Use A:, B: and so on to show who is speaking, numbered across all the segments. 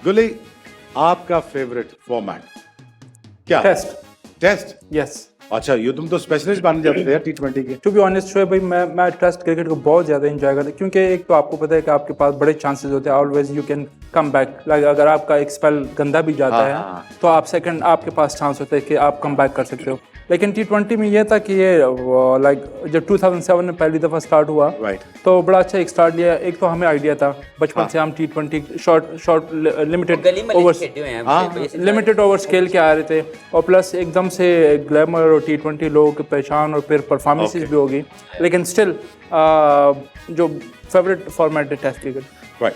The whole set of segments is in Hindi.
A: गुली, आपका फेवरेट फॉर्मेट क्या? टेस्ट।
B: यस।
A: अच्छा, ये तुम तो स्पेशलिस्ट बन जाते थे यार T20 के।
B: टू बी ऑनेस्ट शोएब भाई, मैं टेस्ट क्रिकेट को बहुत ज़्यादा एंजॉय करता हूँ, क्योंकि एक तो आपको पता है कि आपके पास बड़े चांसेस होते हैं, always you can come back. Like अगर आपका एक स्पेल गंदा भी जाता है तो आप सेकंड आपके पास चांस होता है कि आप कम बैक कर सकते हो। लेकिन T20 में ये था कि ये लाइक जब 2007 में पहली दफ़ा स्टार्ट हुआ तो बड़ा अच्छा एक स्टार्ट लिया। एक तो हमें आइडिया था बचपन से हम T20 शॉर्ट लिमिटेड ओवर्स खेल के आ रहे थे, और प्लस एकदम से ग्लैमर और T20 लोगों की पहचान और फिर परफॉर्मेंसेस भी होगी। लेकिन स्टिल जो फेवरेट फॉर्मेट है टेस्ट क्रिकेट।
A: राइट।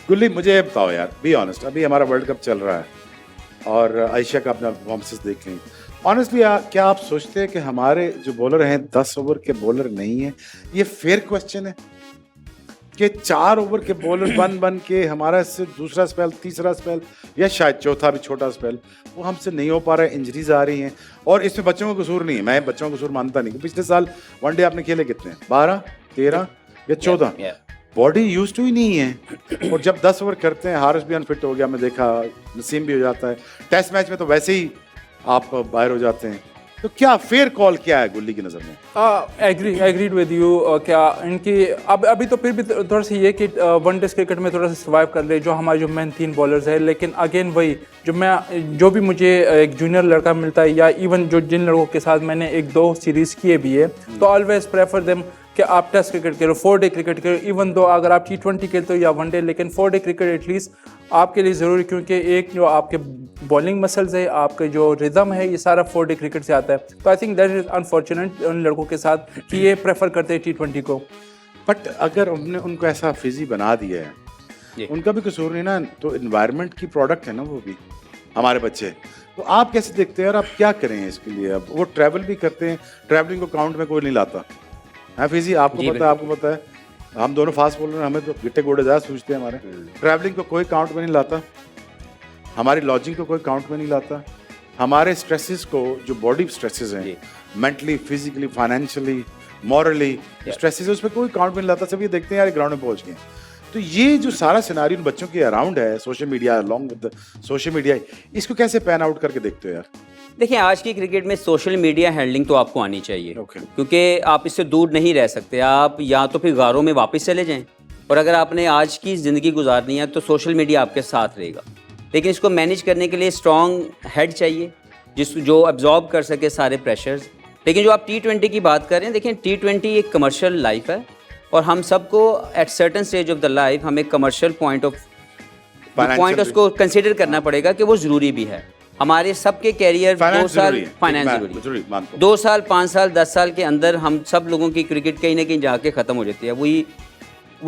A: गुल्ली, मुझे बताओ यार, बी ऑनेस्ट, अभी हमारा वर्ल्ड कप चल रहा है और आयशा का अपना परफॉर्मेंसेस देख लें। ऑनेस्टली क्या आप सोचते हैं कि हमारे जो बॉलर हैं 10 ओवर के बॉलर नहीं है? ये फेयर क्वेश्चन है कि 4 ओवर के बॉलर बन के हमारा इससे दूसरा स्पेल, तीसरा स्पेल या शायद चौथा भी छोटा स्पेल वो हमसे नहीं हो पा रहा है, इंजरीज आ रही हैं। और इसमें बच्चों का कसूर नहीं है, मैं बच्चों का कसूर मानता नहीं। पिछले साल वनडे आपने खेले कितने, 12, 13 या 14? बॉडी यूज टू ही नहीं है। और जब 10 ओवर करते हैं, हारिस भी अनफिट हो गया, मैं देखा, नसीम भी हो जाता है। टेस्ट मैच में तो वैसे ही आप बाहर हो जाते हैं। तो क्या फेयर कॉल क्या है गुल्ली की नज़र में?
B: Agreed with you. क्या इनकी अभी तो फिर भी थोड़ा सा ये कि वनडे क्रिकेट में थोड़ा सा सर्वाइव कर ले जो हमारे जो मेन 3 बॉलर्स है। लेकिन अगेन वही जो भी मुझे एक जूनियर लड़का मिलता है या इवन जिन लड़कों के साथ मैंने 1-2 सीरीज़ किए भी है, तो ऑलवेज प्रेफर देम कि आप टेस्ट क्रिकेट खेलो, 4 डे क्रिकेट खेलो। इवन दो अगर आप T20 खेलते हो या वनडे, लेकिन 4 डे क्रिकेट एटलीस्ट आपके लिए ज़रूरी, क्योंकि एक जो आपके बॉलिंग मसल्स है, आपके जो रिदम है, ये सारा 4 डे क्रिकेट से आता है। तो I think that is unfortunate उन लड़कों के साथ कि ये प्रेफर करते हैं T20 को।
A: बट अगर हमने उनको ऐसा फिजी बना दिया है, उनका भी कसूर नहीं ना, तो इन्वायरमेंट की प्रोडक्ट है ना वो भी, हमारे बच्चे। तो आप कैसे देखते हैं और आप क्या करें इसके लिए? अब वो ट्रैवल भी करते हैं, ट्रैवलिंग को काउंट में कोई नहीं लाता है। फिजी आपको पता है, आपको पता है, हम दोनों फास्ट बॉलर हैं, हमें तो गिट्टे घोड़े ज़्यादा सूझते हैं हमारे। ट्रैवलिंग को कोई काउंट में नहीं लाता, हमारी लॉजिंग को कोई काउंट में नहीं लाता, हमारे स्ट्रेसेस को, जो बॉडी स्ट्रेसेस हैं, mentally, physically, financially, morally stresses, उस पर कोई काउंट में नहीं लाता। सब ये देखते हैं यार ग्राउंड में पहुंच गए। तो ये जो सारा सिनारियो उन बच्चों के अराउंड है, social media, along with social media, इसको कैसे पैन आउट करके देखते हो यार?
C: देखिए, आज की क्रिकेट में सोशल मीडिया हैंडलिंग तो आपको आनी चाहिए, क्योंकि आप इससे दूर नहीं रह सकते। आप या तो फिर गारों में वापस चले जाएं, और अगर आपने आज की ज़िंदगी गुजारनी है तो सोशल मीडिया आपके साथ रहेगा। लेकिन इसको मैनेज करने के लिए स्ट्रॉन्ग हेड चाहिए जो अब्जॉर्ब कर सके सारे प्रेशर्स। लेकिन जो आप T20 की बात कर रहे हैं, देखिए T20 एक कमर्शियल लाइफ है, और हम सबको at certain stage of the life हमें कमर्शियल पॉइंट उसको कंसिडर करना पड़ेगा कि वो ज़रूरी भी है। हमारे सबके कैरियर 2 साल फाइनेंस जरूरी, 2 साल, 5 साल, 10 साल के अंदर हम सब लोगों की क्रिकेट कहीं ना कहीं जाके ख़त्म हो जाती है। We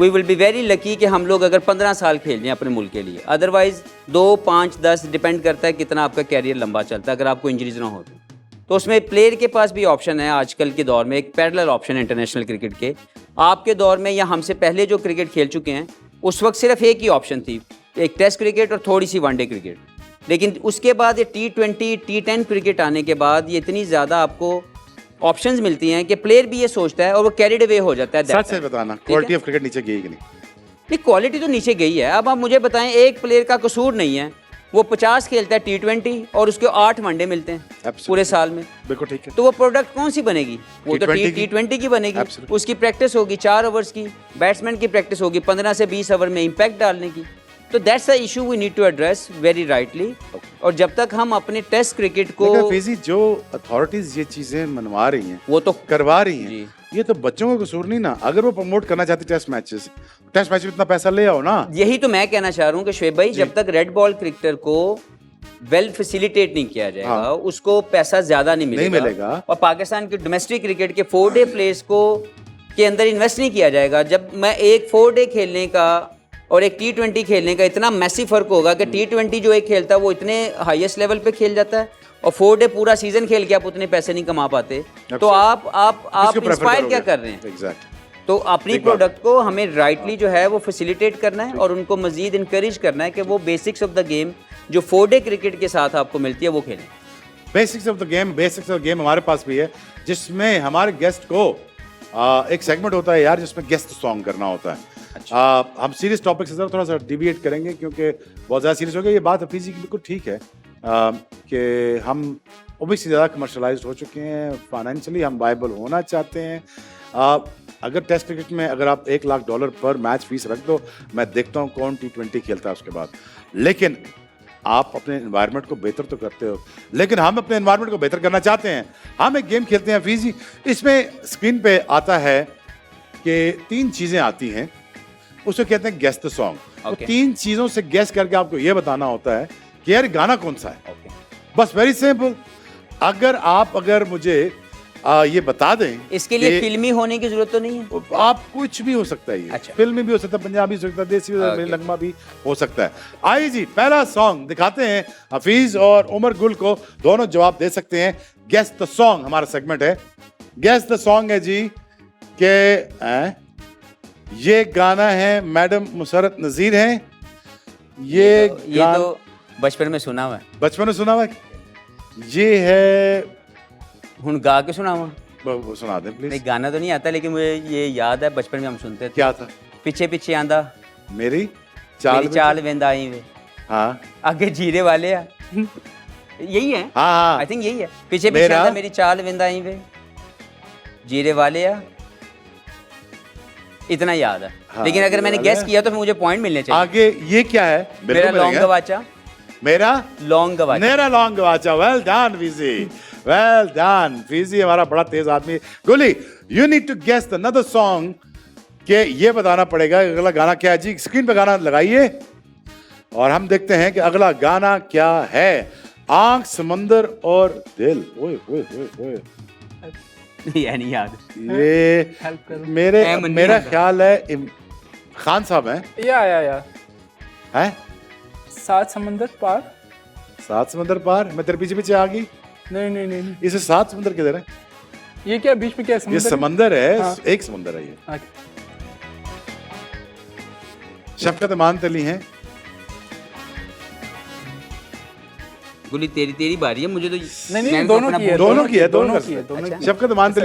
C: will be very lucky कि हम लोग अगर 15 साल खेल रहे हैं अपने मुल्क के लिए। अदरवाइज़ 2, 5, 10 डिपेंड करता है कितना आपका कैरियर लंबा चलता है। अगर आपको इंजरीज ना हो तो उसमें प्लेयर के पास भी ऑप्शन है आजकल के दौर में, एक पैरेलल ऑप्शन है इंटरनेशनल क्रिकेट के। आपके दौर में या हमसे पहले जो क्रिकेट खेल चुके हैं, उस वक्त सिर्फ एक ही ऑप्शन थी, एक टेस्ट क्रिकेट और थोड़ी सी वनडे क्रिकेट। लेकिन उसके बाद ये T20, T10 क्रिकेट आने के बाद ये इतनी ज़्यादा आपको ऑप्शंस मिलती हैं कि प्लेयर भी ये सोचता है और वो कैरिड अवे हो जाता है।
A: सच से बताना, क्वालिटी ऑफ क्रिकेट नीचे गई कि नहीं?
C: नहीं, क्वालिटी तो नीचे गई है। अब आप मुझे बताएं, एक प्लेयर का कसूर नहीं है, वो 50 खेलता है T20 और उसके 8 वनडे मिलते हैं पूरे साल में।
A: बिल्कुल ठीक है।
C: तो वो प्रोडक्ट कौन सी बनेगी? वो तो T20 की बनेगी। उसकी प्रैक्टिस होगी 4 ओवर्स की, बैट्समैन की प्रैक्टिस होगी 15 से 20 ओवर में इम्पैक्ट डालने की। तो that's a issue we need to address very rightly. और जब तक हम अपने टेस्ट क्रिकेट को,
A: जो अथॉरिटीज ये चीजें मनवा रही हैं,
C: वो तो
A: करवा रही हैं, ये तो बच्चों का कसूर नहीं ना। अगर वो प्रमोट करना चाहती टेस्ट मैच में इतना पैसा ले आओ ना।
C: यही तो मैं कहना चाह रहा हूँ कि शोएब भाई, जब तक रेड बॉल क्रिकेटर को वेल फैसिलिटेट नहीं किया जाएगा, उसको पैसा ज्यादा नहीं मिलेगा। और पाकिस्तान के डोमेस्टिक क्रिकेट के 4 डे प्लेयर्स को के अंदर इन्वेस्ट नहीं किया जाएगा। जब मैं एक 4 डे खेलने का और एक T20 खेलने का इतना मैसिव फर्क होगा कि T20 जो एक खेलता है वो इतने हाईएस्ट लेवल पे खेल जाता है, और 4 डे पूरा सीजन खेल के आप उतने पैसे नहीं कमा पाते। तो आप इंस्पायर क्या कर रहे हैं? तो अपनी प्रोडक्ट को हमें राइटली जो है वो फैसिलिटेट करना है और उनको मजीद इनकरेज करना है कि वो बेसिक्स ऑफ द गेम जो 4 डे क्रिकेट के साथ आपको मिलती है वो खेलें।
A: बेसिक्स ऑफ द गेम हमारे पास भी है, जिसमें हमारे गेस्ट को एक सेगमेंट होता है यार, जिसमें गेस्ट सॉन्ग करना होता है। हम सीरियस टॉपिक से थोड़ा सा डिविएट करेंगे क्योंकि बहुत ज़्यादा सीरियस हो गया। ये बात हफीज़ जी की बिल्कुल ठीक है कि हम ओबियसली ज़्यादा कमर्शलाइज्ड हो चुके हैं, फाइनेंशियली हम वायबल होना चाहते हैं। अगर टेस्ट क्रिकेट में अगर आप $1 लाख पर मैच फीस रख दो, मैं देखता हूँ कौन T20 खेलता है उसके बाद। लेकिन आप अपने एनवायरनमेंट को बेहतर तो करते हो, लेकिन हम अपने एनवायरनमेंट को बेहतर करना चाहते हैं। हम एक गेम खेलते हैं हफीज़ जी, इसमें स्क्रीन पे आता है कि 3 चीज़ें आती हैं, उसको कहते हैं गेस द सॉन्ग।
C: Okay.
A: 3 चीज़ों से गेस करके आपको ये बताना होता है कि यार गाना कौन सा है। बस वेरी सिंपल। अगर मुझे ये बता दें,
C: इसके लिए
A: कि
C: फिल्मी होने की जरूरत तो नहीं है?
A: आप कुछ भी हो सकता है ये।
C: अच्छा।
A: फिल्मी भी हो सकता है, पंजाबी हो सकता है, देसी
C: Okay.
A: लंगमा भी हो सकता है। आइए जी, पहला सॉन्ग दिखाते हैं। हफीज और उमर गुल को दोनों जवाब दे सकते हैं। गेस द सॉन्ग हमारा सेगमेंट है। गेस द सॉन्ग है जी के ये गाना है मैडम मुसरत नजीर हैं। ये
C: तो बचपन में सुना हुआ है।
A: बचपन में सुना हुआ है। ये है,
C: हुन गा के सुना हुआ।
A: वो सुना दें प्लीज।
C: नहीं, गाना तो नहीं आता, लेकिन मुझे ये याद है बचपन में हम सुनते थे।
A: क्या था?
C: पीछे पीछे आंदा
A: मेरी
C: मेरी चाल वेंदा आई वे,
A: हाँ
C: आगे जीरे वाले आ। यही है,
A: हाँ
C: आई थिंक यही है। पीछे पीछे
A: मेरा-
C: आंदा मेरी चाल वेंदा आई वे, जीरे वाले आ, इतना याद है।
A: हाँ,
C: लेकिन अगर मैंने
A: जीरे
C: गेस
A: वाले
C: किया तो फिर मुझे पॉइंट मिलने चाहिए।
A: आगे ये क्या है?
C: मेरा लॉन्ग गवाचा,
A: मेरा
C: लॉन्ग गवाचा।
A: मेरा लॉन्ग गवाचा। Well done Fiji, well done Fiji, हमारा बड़ा तेज आदमी। गुली, you need to guess another song के ये बताना पड़ेगा अगला गाना क्या है जी। स्क्रीन पे गाना लगाइए और हम देखते हैं कि अगला गाना क्या है। आंख, समंदर और दिल। ओए ओए ओए ओए,
C: ये नहीं याद।
A: ये
B: हेल्प करो।
A: मेरा ख्याल है खान साहब हैं।
B: या
A: हैं?
B: 7 समंदर पार।
A: 7 समंदर पार। मैं तेरे पीछे पीछे आ गई।
B: नहीं,
A: इसे 7 समंदर किधर है?
B: ये क्या बीच में क्या
A: ये
B: समंदर है?
A: समंदर है।
B: हाँ।
A: एक समंदर है ये।
B: हाँ।
A: शफकत मान तली हैं।
C: गुली तेरी बारी है, मुझे तो
B: नहीं
C: मैं तो
B: दोनों
C: अपना
B: की है,
A: दोनों की है, दोनों
B: दोनों
A: कर
B: की है,
A: सकते
B: दोनों
A: हैं।
B: की है।
A: शफकत मान तली